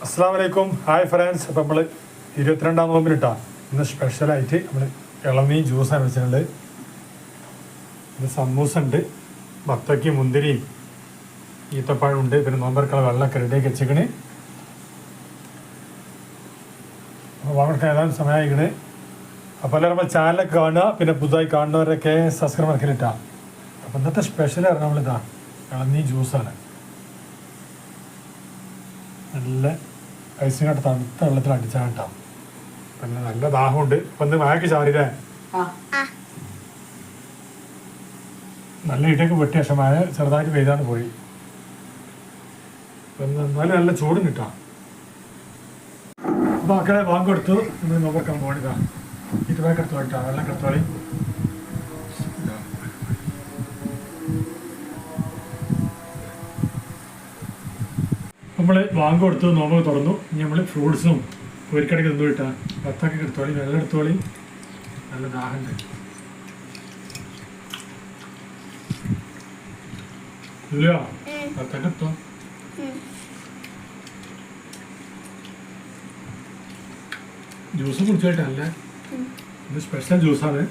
അസ്സലാമലൈക്കും hi friends. അപ്പോൾ നമ്മൾ 22-ാം നോമ്പിനിട്ടാ ഇന്ന് സ്പെഷ്യലായിട്ട് നമ്മൾ ഇളനീ ജ്യൂസാണ് വെച്ചിട്ടുള്ളത്. ഇത് സമൂസ ഉണ്ട്, ബത്തയ്ക്ക് മുന്തിരിയും ഈത്തപ്പഴം ഉണ്ട്, പിന്നെ നോമ്പറക്കുള്ള വെള്ളമൊക്കെ റെഡിയാക്കി വെച്ചേക്കണ്. അപ്പോൾ വളരെ ഏതാനും സമയമായിക്കണ്. അപ്പോൾ എല്ലാവരും നമ്മൾ ചാനലൊക്കെ കാണുക, പിന്നെ പുതുതായി കാണുന്നവരൊക്കെ സബ്സ്ക്രൈബ് ആക്കിയിട്ടാ. അപ്പോൾ ഇന്നത്തെ സ്പെഷ്യൽ പറഞ്ഞാൽ നമ്മളിതാ ഇളനീ ജ്യൂസാണ്. നല്ല ഐസിങ്ങായിട്ട് തണുത്ത വെള്ളത്തിൽ അടിച്ചാൽ കേട്ടോ. പിന്നെ നല്ല ദാഹമുണ്ട്. അപ്പം ഇന്ന് മഴയ്ക്ക് ചാറില്ലേ, നല്ല ഇടയൊക്കെ വെട്ടി, പക്ഷെ മഴ ചെറുതായിട്ട് പെയ്താണ് പോയി. എന്നാലും നല്ല ചൂടും കിട്ടാം. അപ്പം മക്കളെ വാങ്ങി കൊടുത്തു. നമ്മൾ നോക്കാൻ പോണിതാ ഇത് വേഗം എടുത്തു കേട്ടോ, വെള്ളം എടുത്തോളി. നമ്മൾ വാങ്ങി കൊടുത്തു, നോമ്പ് തുറന്നു. ഇനി നമ്മൾ ഫ്രൂട്ട്സും പൊരിക്കടയ്ക്ക് തിന്നു കിട്ടാ. ബത്തൊക്കെ എടുത്തോളി, വെള്ളം എടുത്തോളി, നല്ല ദാഹമുണ്ട്. ഇല്ലയോ ബത്തൊക്കെ എടുത്തോ. ജ്യൂസ് കുടിച്ചോട്ടല്ലേ, ഇത് സ്പെഷ്യൽ ജ്യൂസാണ്.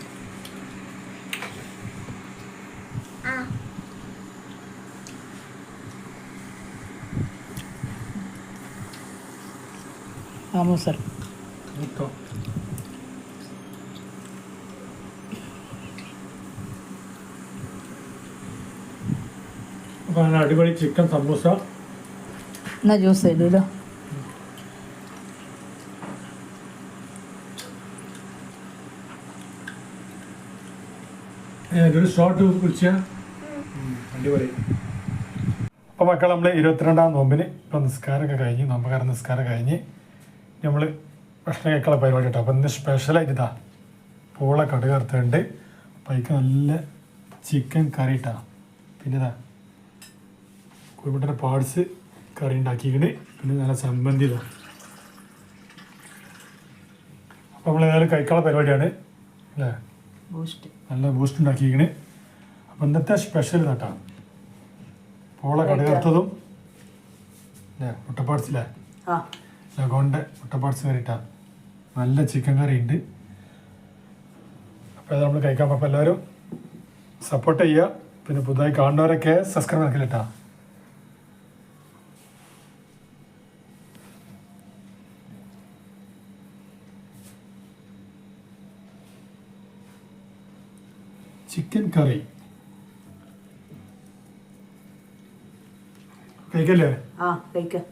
Vamos a Listo. അപ്പോൾ നല്ല അടിപൊളി ചിക്കൻ സമൂസ. una juice ഇല്ലല്ലോ. ഒരു ഷോർട്ട് കുടിച്ച അടിപൊളി. അപ്പോൾ മക്കൾ നമ്മൾ 22-ാം നോമ്പിന് ഇപ്പോൾ നിസ്കാരമൊക്കെ കഴിഞ്ഞ്, നോമ്പുകാരൻ നിസ്കാരം കഴിഞ്ഞ് നമ്മൾ ഭക്ഷണം കഴിക്കാനുള്ള പരിപാടി കേട്ടോ. അപ്പോൾ ഇന്ന് സ്പെഷ്യലായിട്ട് ഇതാ പൂള കടുക് വറുത്തുണ്ട്, അപ്പോൾ അതിക്ക് നല്ല ചിക്കൻ കറി ഇട്ടാ. പിന്നെ ഇതാ കുരുമുട്ടൻ്റെ പാർട്സ് കറി ഉണ്ടാക്കിക്കണ്. പിന്നെ നല്ല ചമ്മന്തി ഇതാ. അപ്പോൾ നമ്മൾ ഏതായാലും കഴിക്കാനുള്ള പരിപാടിയാണ് അല്ലേ. നല്ല ബൂസ്റ്റ് ഉണ്ടാക്കിക്കണ്. അപ്പോൾ ഇന്നത്തെ സ്പെഷ്യൽ കേട്ടോ പൂള കടുക് വറുത്തതും അല്ലേ, മുട്ടപ്പാട്സില്ലേ, ലഗോണിൻ്റെ മുട്ടപ്പാട്സ് കറിയിട്ടാ. നല്ല ചിക്കൻ കറി ഉണ്ട്. അപ്പോൾ അത് നമ്മൾ കഴിക്കാൻ. അപ്പോൾ എല്ലാവരും സപ്പോർട്ട് ചെയ്യുക. പിന്നെ പുതുതായി കാണുന്നവരൊക്കെ സബ്സ്ക്രൈബ് ആക്കിയിട്ടാ. ചിക്കൻ കറി കഴിക്കല്ലേ? കഴിക്കാം.